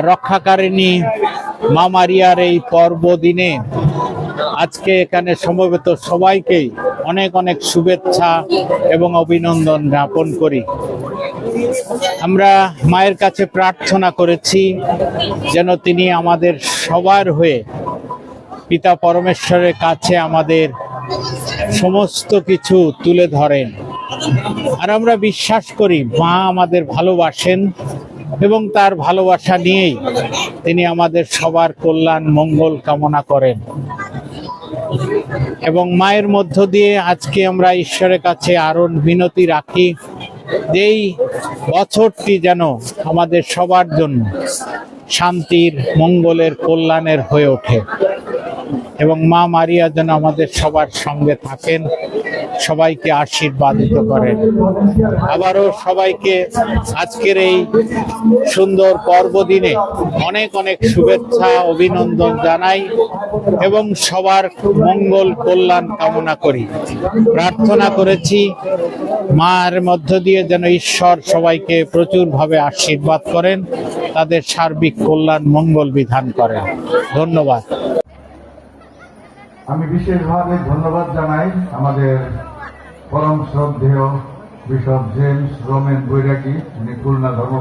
রক্ষাকারিণী মা মারিয়ার এই পর্বদিনে আজকে এখানে সমবেত সবাইকেই অনেক অনেক শুভেচ্ছা এবং অভিনন্দন জ্ঞাপন করি। আমরা মায়ের কাছে প্রার্থনা করেছি যেন তিনি আমাদের সবার হয়ে পিতা পরমেশ্বরের কাছে আমাদের সমস্ত কিছু তুলে ধরেন। আর আমরা বিশ্বাস করি মা আমাদের ভালোবাসেন এবং তার ভালোবাসা নিয়েই তিনি আমাদের সবার কল্যাণ মঙ্গল কামনা করেন। এবং মায়ের মধ্য দিয়ে আজকে আমরা ঈশ্বরের কাছে আরো মিনতি রাখি যেই বছরটি যেন আমাদের সবার জন্য শান্তির, মঙ্গলের, কল্যাণের হয়ে ওঠে এবং মা মারিয়া যেন আমাদের সবার সঙ্গে থাকেন, সবাইকে আশীর্বাদিত করেন। আবারও সবাইকে আজকের এই সুন্দর পর্বদিনে অনেক অনেক শুভেচ্ছা অভিনন্দন জানাই এবং সবার মঙ্গল কল্যাণ কামনা করি। প্রার্থনা করেছি মার মধ্য দিয়ে যেন ঈশ্বর সবাইকে প্রচুরভাবে আশীর্বাদ করেন, তাদের সার্বিক কল্যাণ মঙ্গল বিধান করেন। ধন্যবাদ। আমি বিশেষভাবে ধন্যবাদ জানাই আমাদের পরম শ্রদ্ধেয় বিশপ জেমস রোমেন বৈরাগী, উনি খুলনা ধর্ম